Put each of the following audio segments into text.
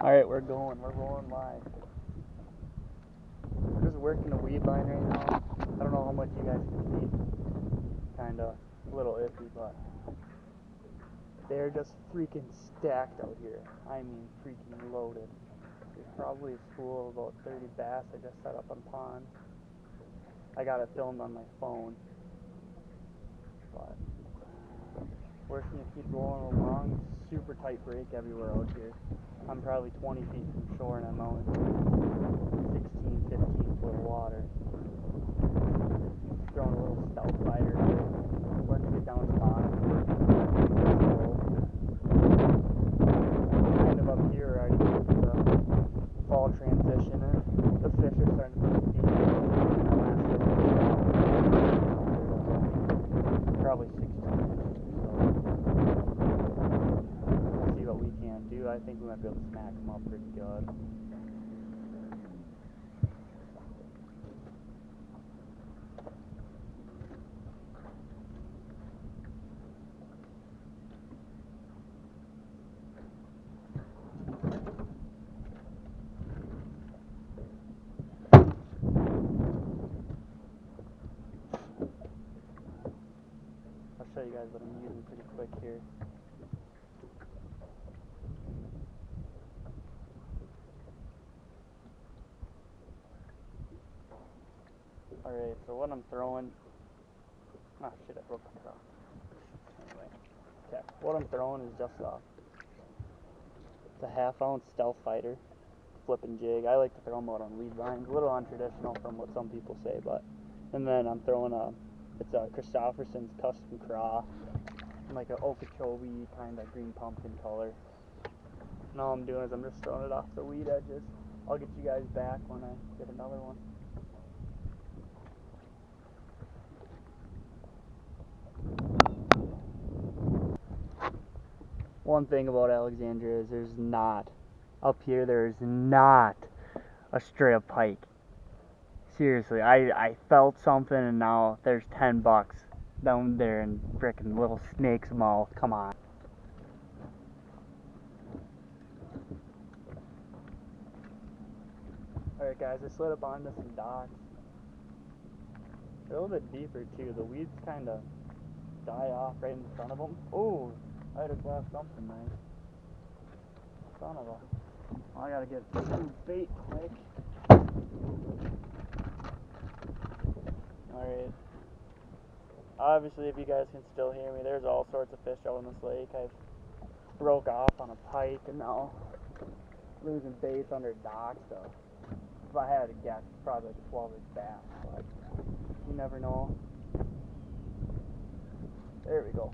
Alright, we're rolling live. We're just working a weed line right now. I don't know how much you guys can see. Kinda a little iffy, but they're just freaking stacked out here. I mean freaking loaded. There's probably a school of about 30 bass I just set up on pond. I got it filmed on my phone. But we're just gonna keep rolling along. Super tight break everywhere out here. I'm probably 20 feet from shore and I'm out in 16, 15 foot of water. Throwing a little stealth fighter. Let's get down to the bottom. Kind of up here already into the fall transition and the fish are starting to feed. Probably 16 inches or so. Let's see what we can do. I think we might be able to smack them up pretty good. I'll show you guys what I'm using pretty quick here. Alright, so what I'm throwing... Oh shit, I broke the crock. Anyway. Okay, what I'm throwing is just it's a half-ounce stealth fighter, flipping jig. I like to throw them out on weed lines. A little untraditional from what some people say, but... And then I'm throwing it's a Christopherson's custom craw. Like an Okeechobee kind of green pumpkin color. And all I'm doing is I'm just throwing it off the weed edges. I'll get you guys back when I get another one. One thing about Alexandria is there's not a straight up pike. Seriously, I felt something and now there's $10 down there in frickin' little snake's mouth. Come on. Alright guys, I slid up onto some docks. They're a little bit deeper too. The weeds kind of die off right in front of them. Oh, I had to grab something nice. Son of a... I gotta get some bait quick. Alright. Obviously, if you guys can still hear me, there's all sorts of fish out in this lake. I've broke off on a pike and now losing baits under docks. So if I had to guess, it's probably like a 12-inch bass, but you never know. There we go.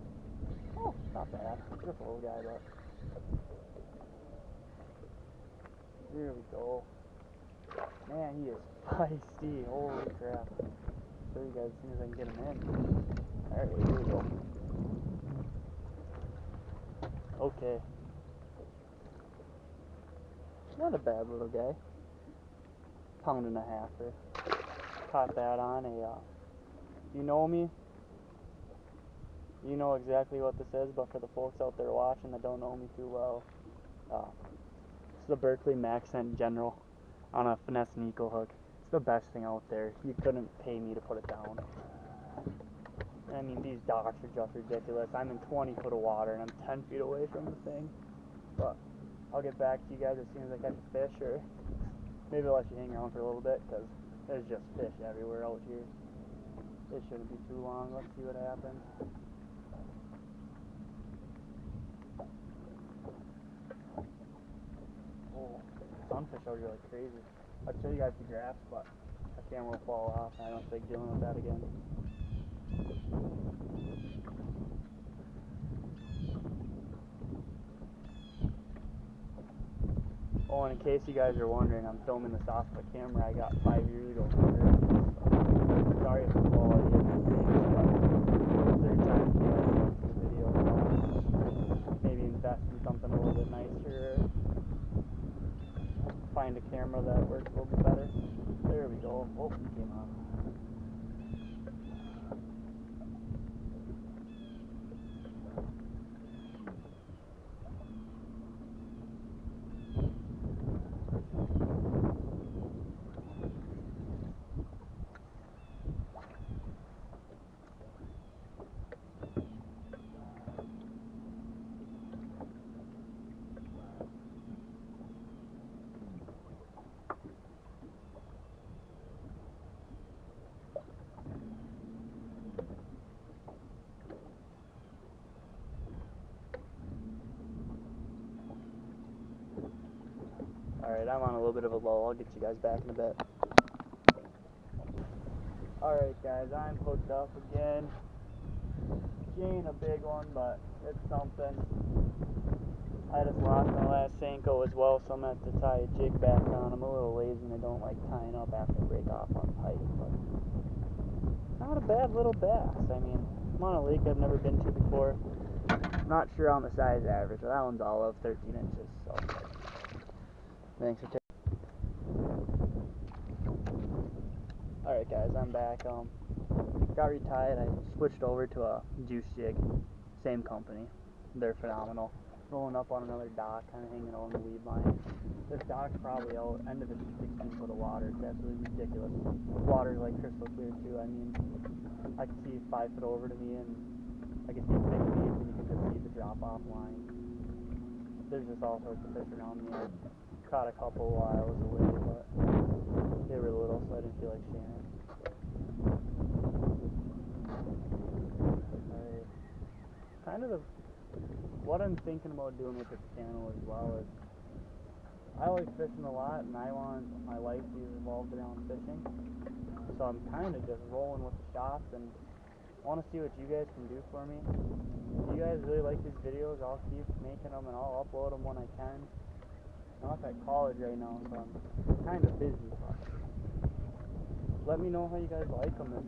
Oh, not bad. Just a little guy, but there we go. Man, he is feisty. Holy crap. I'll show you guys as soon as I can get him in. Alright, here we go. Okay. Not a bad little guy. Pound and a halfer. Caught that on a, you know me? You know exactly what this is, but for the folks out there watching that don't know me too well, it's the Berkley Maxent General on a finesse and eco hook. It's the best thing out there. You couldn't pay me to put it down. I mean, these docks are just ridiculous. I'm in 20 foot of water and I'm 10 feet away from the thing. But I'll get back to you guys as soon as I catch a fish, or maybe I'll let you hang around for a little bit because there's just fish everywhere out here. It shouldn't be too long. Let's see what happens. Oh, sunfish out here like crazy. I'll show you guys the graphs, but the camera will fall off and I don't think dealing with that again. Oh, and in case you guys are wondering, I'm filming this off of a camera I got 5 years ago. Sorry if the quality isn't great, but third time you guys watch the video, so maybe invest in something a little bit nicer, or find a camera that works a little bit better. There we go. Oh, he came off. Alright, I'm on a little bit of a lull. I'll get you guys back in a bit. Alright guys, I'm hooked up again. She ain't a big one, but it's something. I just lost my last Senko as well, so I'm going to have to tie a jig back on. I'm a little lazy and I don't like tying up after I break off on pipe, but not a bad little bass. I mean, I'm on a lake I've never been to before. Not sure on the size average, but that one's all of 13 inches, so thanks for taking. Alright guys, I'm back. Got retied. I switched over to a juice jig, same company. They're phenomenal. Rolling up on another dock, kind of hanging on the weed line. This dock's probably out, end of it, 16 foot of water. It's absolutely ridiculous. Water's like crystal clear too. I mean, I can see 5 foot over to me, and I can see 6 feet, and you can just see the drop off line. There's just all sorts of fish around me. I caught a couple while I was away, but they were little, so I didn't feel like sharing. Kind of what I'm thinking about doing with this channel as well is I like fishing a lot, and I want my life to be revolved around fishing. So I'm kind of just rolling with the shots, and I want to see what you guys can do for me. If you guys really like these videos, I'll keep making them and I'll upload them when I can. I'm not at college right now, so I'm kind of busy. But let me know how you guys like them. If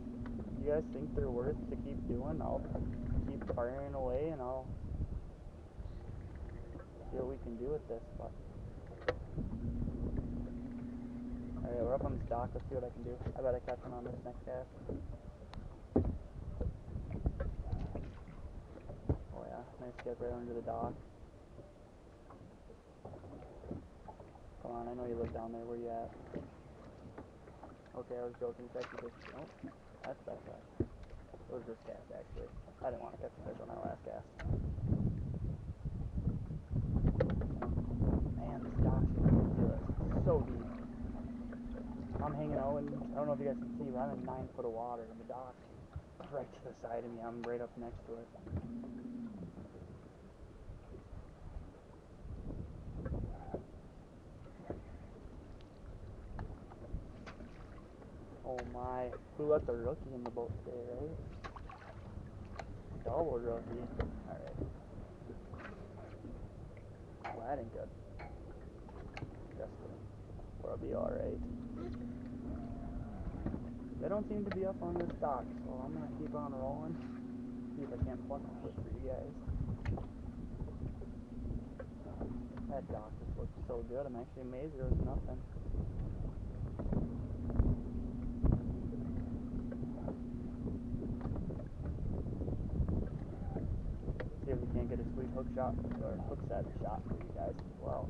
you guys think they're worth to keep doing, I'll keep firing away and I'll see what we can do with this. But alright, we're up on this dock. Let's see what I can do. I bet I catch one on this next cast. Oh yeah, nice skip right under the dock. Come on, I know you live down there. Where you at? Okay, I was joking. It's actually just, nope, that's that guy. It was this cast actually. I didn't want to catch a fish on that last cast. Man, this dock's ridiculous. It's so deep. I'm hanging out, and I don't know if you guys can see, but I'm in 9 foot of water, and the dock's right to the side of me. I'm right up next to it. Oh my, who let the rookie in the boat today, right? Double rookie. Alright. Well, that ain't good. Just kidding. We'll be alright. They don't seem to be up on this dock, so I'm gonna keep on rolling. See if I can't pluck a fish for you guys. That dock just looks so good. I'm actually amazed there was nothing. See if we can't get a sweet hook shot or hook set shot for you guys as well.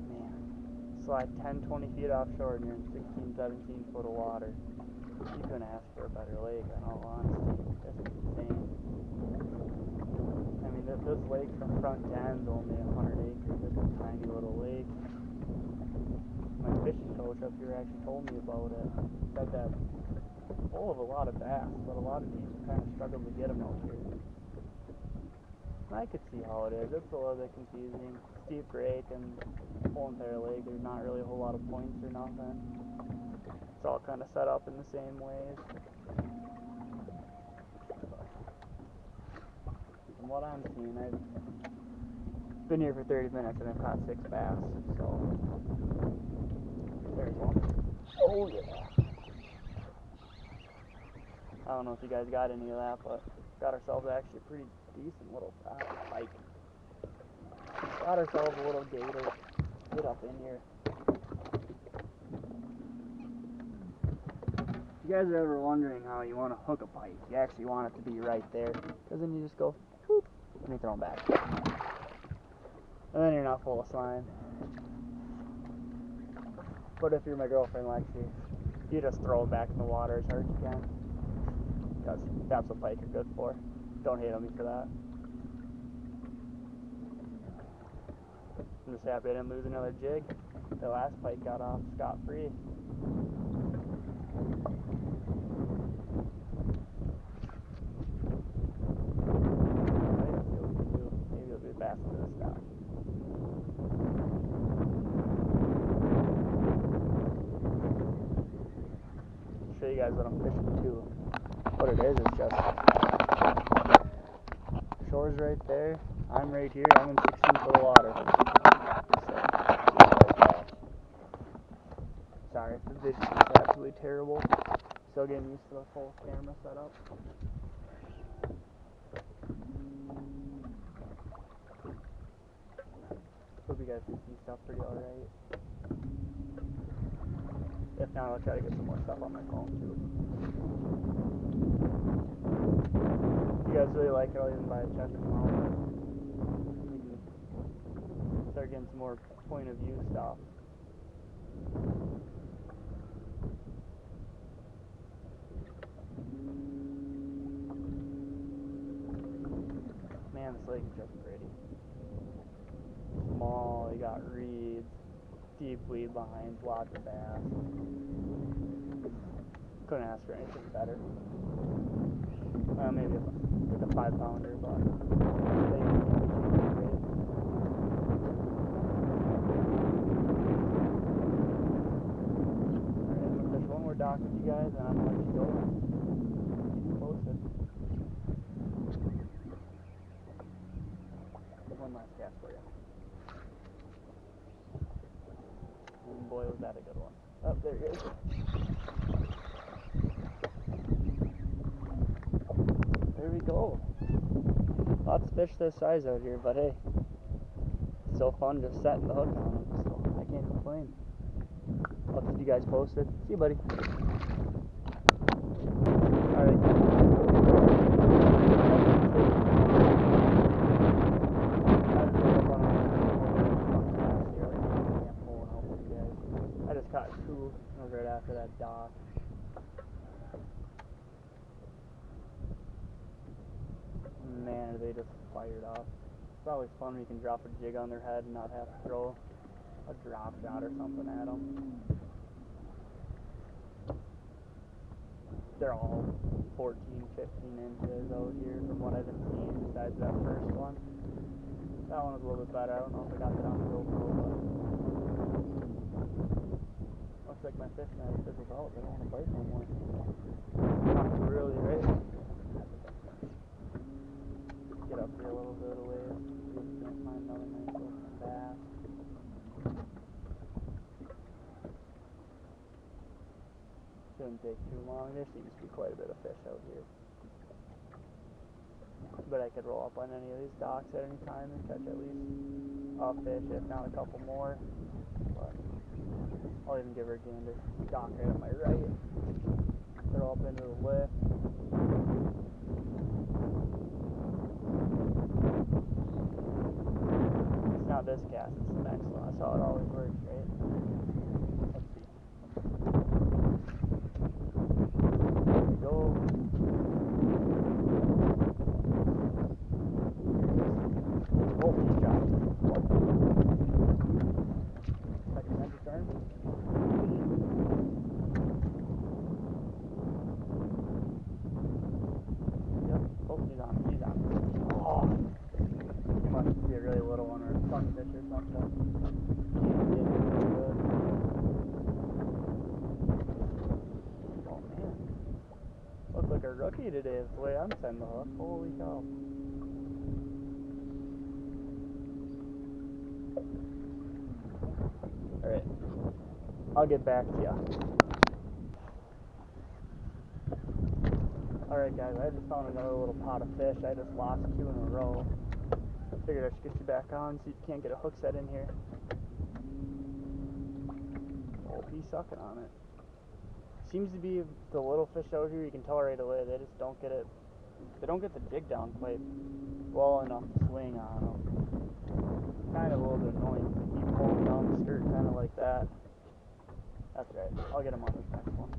Man, slide 10-20 feet offshore and you're in 16-17 foot of water. You couldn't ask for a better lake, in all honesty. This is insane. I mean, this lake from front to end is only 100 acres. It's a tiny little lake. My fishing coach up here actually told me about it. Said that it's full of a lot of bass, but a lot of people kind of struggle to get them out here. And I could see how it is. It's a little bit confusing. Steep grade and the whole entire lake. There's not really a whole lot of points or nothing. It's all kind of set up in the same ways. From what I'm seeing, I've been here for 30 minutes and I've caught 6 bass, so there's one. Oh yeah. I don't know if you guys got any of that, but got ourselves actually a pretty decent little pike. Got ourselves a little gator. Get up in here. If you guys are ever wondering how you want to hook a pike, you actually want it to be right there, because then you just go, whoop, and you throw them back. And then you're not full of slime. But if you're my girlfriend, Lexi, you just throw them back in the water as hard as you can. Because that's what pike are good for. Don't hate on me for that. I'm just happy I didn't lose another jig. The last pike got off scot-free. Maybe it'll be bass into this dock. guys what I'm fishing too. What it is just shore's right there. I'm right here. I'm in 16 foot of water. So, sorry if the vision is absolutely terrible. Still getting used to the full camera setup. Hope you guys can see stuff pretty alright. If not, I'll try to get some more stuff on my phone too. If you guys really like it, I'll even buy a check and all that. We can start getting some more point of view stuff. Man, this lake is just pretty. Small, you got reeds, deep weed lines, lots of bass. Couldn't ask for anything better. Maybe like a 5 pounder, but I think it's great. Alright, I'm gonna fish one more dock with you guys and I'm gonna let you go. Keep you posted. One last cast for you. And boy, was that a good one. Oh, there he is. There we go. Lots of fish this size out here, but hey, it's so fun just setting the hook on them, so I can't complain. I'll keep you guys posted. See you, buddy. Alright. I just caught 2. That was right after that dock. Man, are they just fired up. It's always fun when you can drop a jig on their head and not have to throw a drop shot or something at them. They're all 14, 15 inches out here from what I've been seeing besides that first one. That one was a little bit better. I don't know if I got that on the GoPro, but looks like my fish net fizzled out. They don't want to bite no more. Not really, right? Get up here a little bit away. See if we can't find another nice little bass. Shouldn't take too long. There seems to be quite a bit of fish out here. But I could roll up on any of these docks at any time and catch at least a fish, if not a couple more. But I'll even give her a gander. Dock right on my right. Throw up into the lift. It's not this cast, it's the next one. That's how it always works, right? Let's see. There we go. Oh, he's got it. Second time to turn. Yep. Oh, he's on. He's on. Oh. He must be a really little one or a sunfish or something. Oh man. Looks like a rookie today is the way I'm sending the hook. Holy cow. Alright. I'll get back to ya. Alright guys, I just found another little pot of fish. I just lost 2 in a row. Figured I should get you back on, see if you can't get a hook set in here. Oh, he's sucking on it. Seems to be the little fish out here, you can tell right away, they just don't get it. They don't get the jig down quite well enough to swing on them. Kind of a little bit annoying. They keep pulling down the skirt kind of like that. That's right. I'll get him on this next one.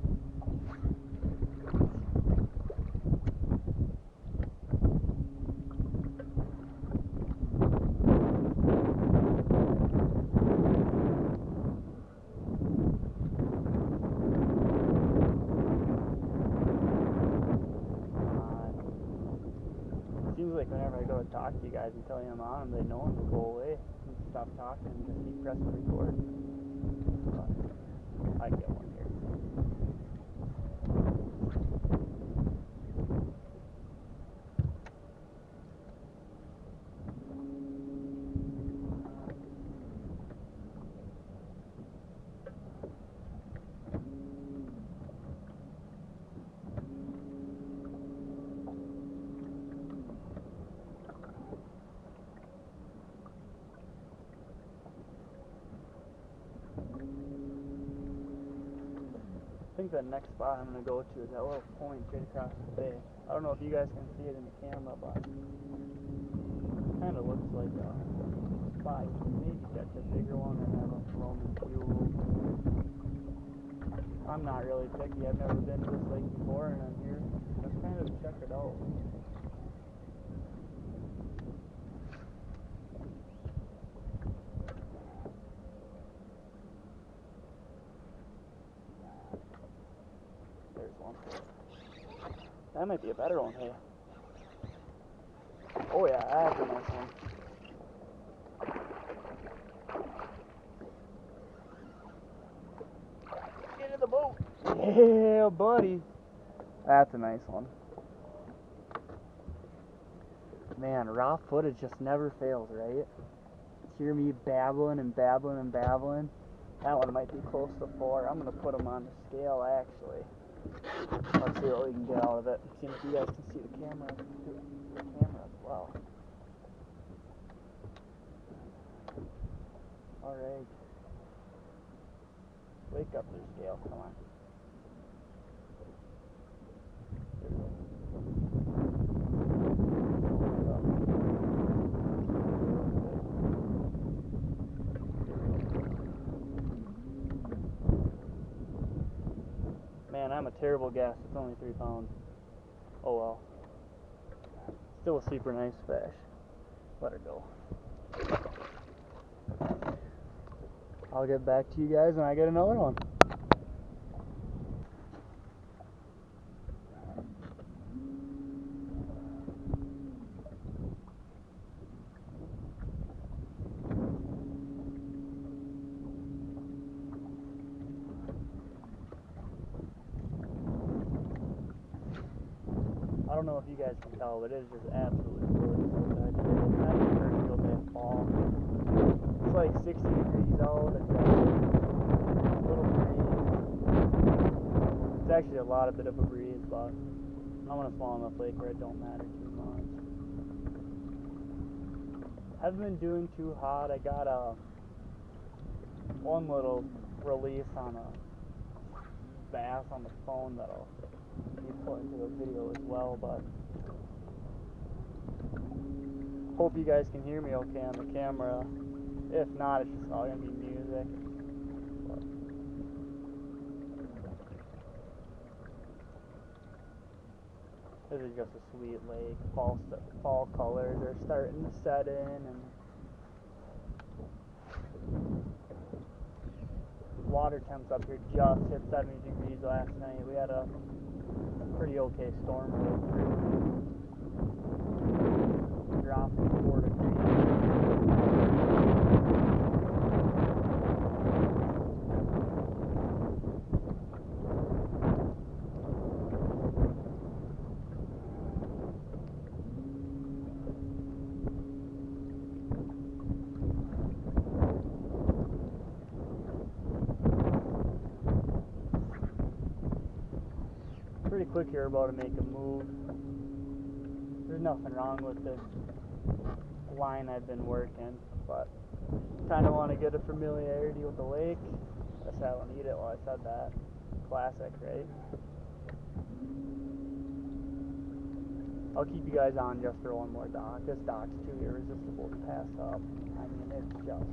Seems like whenever I go to talk to you guys and tell you I'm on them, they know them to go away and stop talking and just keep pressing record. But I get one here. think the next spot I'm going to go to is that little point straight across the bay. I don't know if you guys can see it in the camera, but it kind of looks like a spot. You can maybe catch a bigger one and have a Roman fuel. I'm not really picky. I've never been to this lake before, and I'm here. Let's kind of check it out. There's one. That might be a better one, hey. Oh yeah, that's a nice one. Get in the boat. Yeah, buddy. That's a nice one. Man, raw footage just never fails, right? Hear me babbling and babbling and babbling. That one might be close to 4. I'm going to put them on the scale, actually. Let's see what we can get out of it. See if you guys can see the camera as well. Alright. Wake up their scale, come on. There we go. Man, I'm a terrible guess. It's only 3 pounds. Oh well. Still a super nice fish. Let her go. I'll get back to you guys when I get another one. I don't know if you guys can tell, but it is just absolutely gorgeous outside today. It's not the first real day of fall. It's like 60 degrees out. It's got a little breeze. It's actually a bit of a breeze, but I'm on a small enough lake where it don't matter too much. Haven't been doing too hot. I got one little release on a bass on the phone that'll be put into the video as well, but hope you guys can hear me okay on the camera. If not, it's just all gonna be music. But this is just a sweet lake. Fall colors are starting to set in, and water temps up here just hit 70 degrees last night. We had a pretty okay storm roll through. Dropping 4 degrees. Pretty quick here about to make a move. There's nothing wrong with this line I've been working, but kind of want to get a familiarity with the lake. Guess I don't need it while I said that. Classic, right? I'll keep you guys on just for one more dock. This dock's too irresistible to pass up. I mean, it's just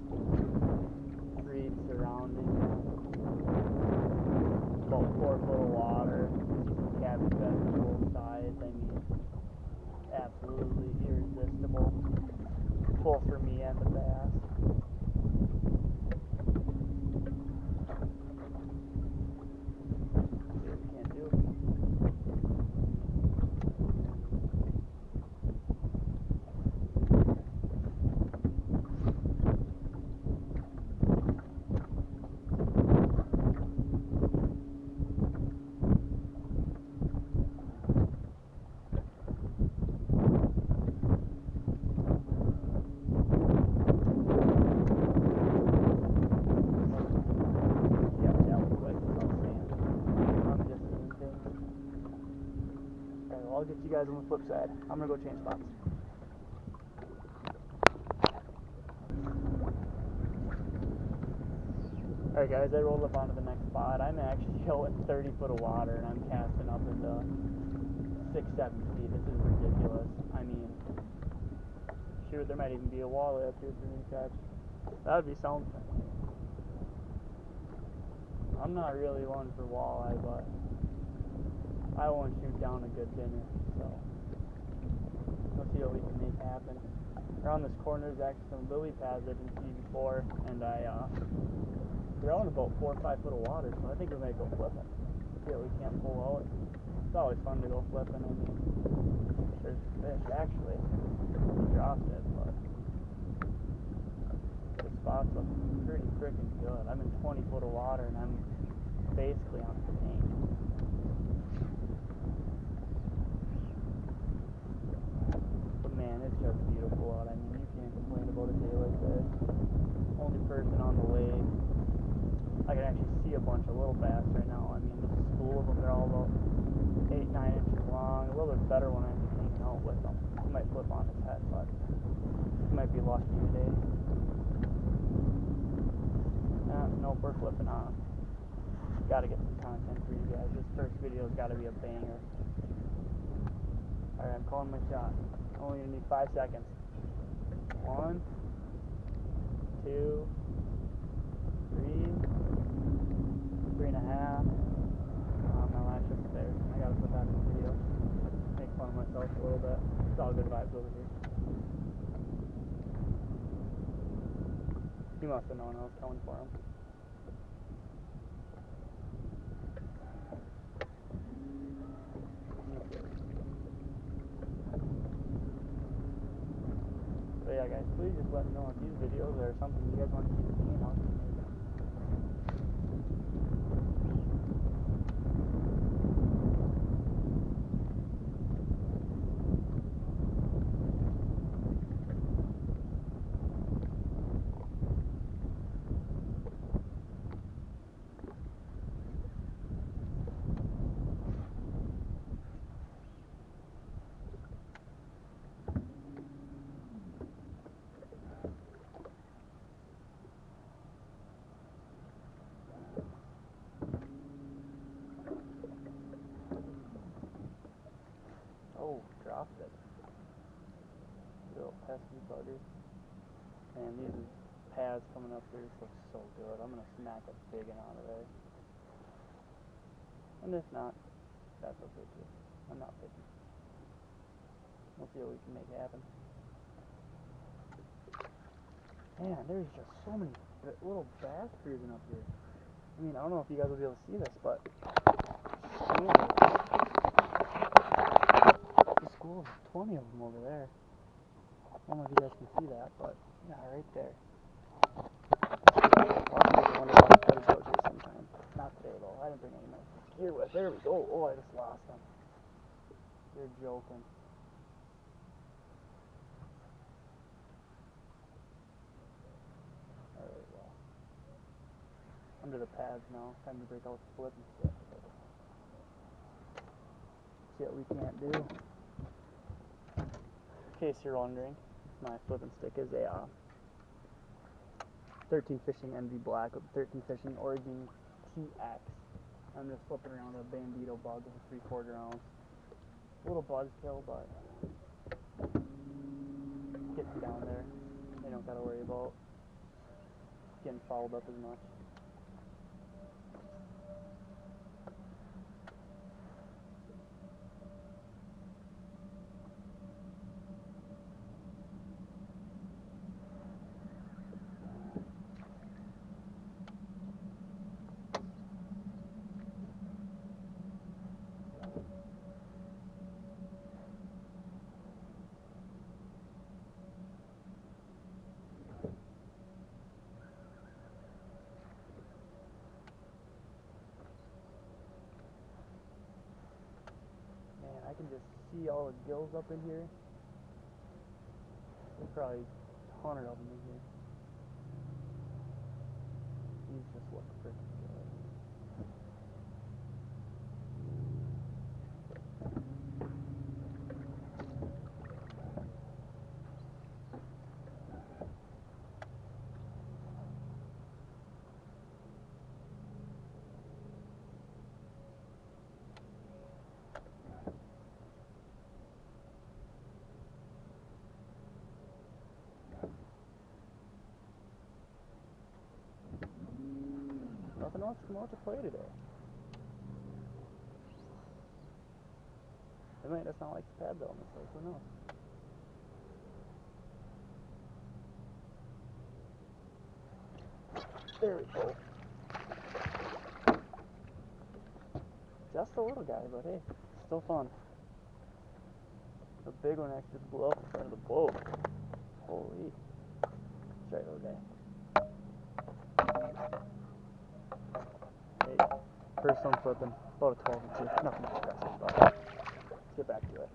green surrounding. About 4 foot of water. Cabbage beds on both sides. I mean, absolutely irresistible. Both for me and the bass. See what we can do. I'll get you guys on the flip side. I'm gonna go change spots. Alright guys, I rolled up onto the next spot. I'm actually in 30 foot of water and I'm casting up into 6-7 feet. This is ridiculous. I mean, shoot, there might even be a walleye up here for me to catch. That would be something. I'm not really one for walleye, but I want to shoot down a good dinner, so let's see what we can make happen. Around this corner is actually some lily pads I didn't see before, and they're out in about 4 or 5 foot of water, so I think we might go flipping. See what we can't pull out. It's always fun to go flipping. I mean, there's fish actually. He dropped it, but the spot's looking pretty freaking good. I'm in 20 foot of water and I'm basically on the tank. But man, it's just beautiful out. I mean, you can't complain about a day like this. Only person on the lake. I can actually see a bunch of little bass right now. I mean, there's a school of them. They're all about 8-9 inches long. A little bit better when I'm hanging out with them. He might flip on his head, but he might be lucky today. Nope, we're flipping on. Gotta get some content for you guys. This first video's gotta be a banger. Alright, I'm calling my shot. Only gonna need 5 seconds. 1, 2, 3, 3.5. My last shot's there. I gotta put that in the video. Make fun of myself a little bit. It's all good vibes over here. He must have known I was coming for him. So yeah guys, please just let me know if these videos are something you guys want to keep seeing. I'll keep making them. Oh, dropped it. Little pesky bugger. Man, these pads coming up here look so good. I'm gonna smack a big one out of there. And if not, that's okay too. I'm not picky. We'll see what we can make happen. Man, there's just so many little bass cruising up here. I mean, I don't know if you guys will be able to see this, but the school of 20 of them over there. I don't know if you guys can see that, but yeah, right there. I'll wonder if I can out here sometime. Not today though. I didn't bring any knives here with. There we go. Oh, I just lost them. You're joking. Alright, well. Under the pads now. Time to break out the flip and stick. See what we can't do. In case you're wondering, my flipping stick is a 13 Fishing NV Black with 13 Fishing Origin TX. I'm just flipping around a bandito bug with a 3/4 ounce. A little buzzkill, but gets you down there. You don't gotta worry about getting fouled up as much. I can just see all the gills up in here. There's probably 100 of them in here. These just look pretty good. else come out to play today. They might just not like the pad though in this lake, who knows? There we go. Just a little guy, but hey, still fun. The big one actually blew up in front of the boat. Holy. Sorry, little guy. Hey, first one flipping, about a 12 and 2. Nothing too aggressive, but let's get back to it.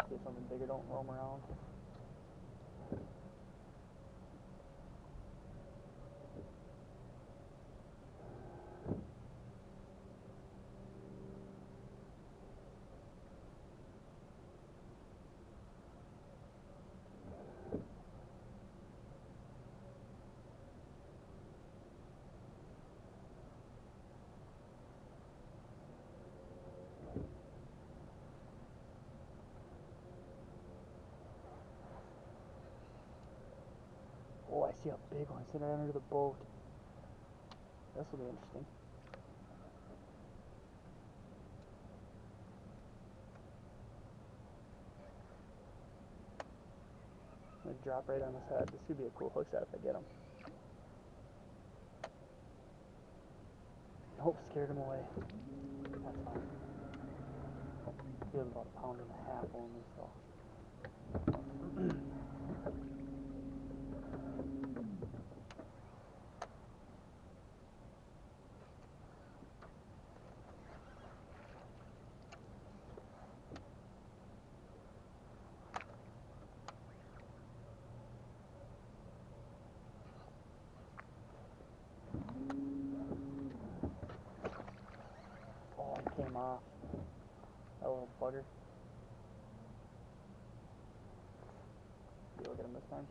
See if something bigger don't roam around. Oh, I see a big one sitting right under the boat. This will be interesting. I'm going to drop right on his head. This could be a cool hook shot if I get him. Nope, scared him away. That's fine. He was about 1.5 pounds only, so. Oh, he came off. That little bugger. You'll get him this time.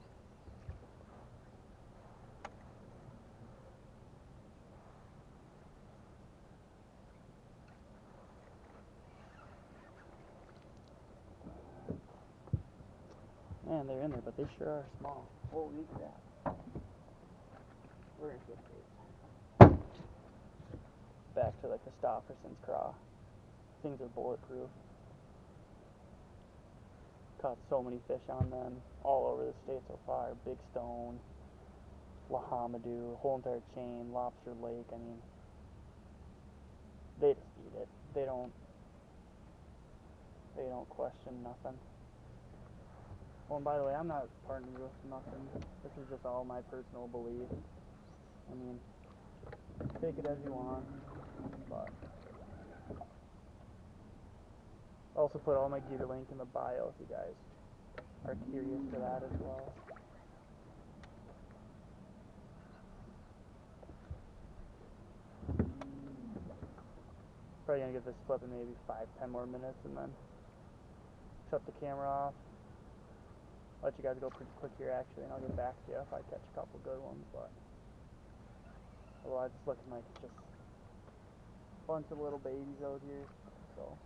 Man, they're in there, but they sure are small. Holy crap. We're in good shape. Back to like the Stofferson's craw. Things are bulletproof. Caught so many fish on them all over the state so far. Big Stone, Lahamadou, whole entire chain, Lobster Lake. I mean, they just eat it. They don't question nothing. Oh, and by the way, I'm not partnered with nothing. This is just all my personal belief. I mean, take it as you want, but I'll also put all my gear link in the bio if you guys are curious for that as well. Probably gonna give this flip in maybe 5-10 more minutes and then shut the camera off. Let you guys go pretty quick here actually, and I'll get back to you if I catch a couple good ones, but otherwise it's looking like it's just a bunch of little babies out here, so.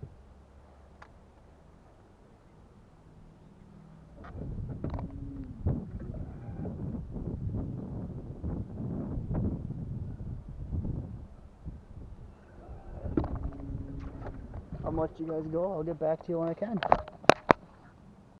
I'm gonna let you guys go. I'll get back to you when I can.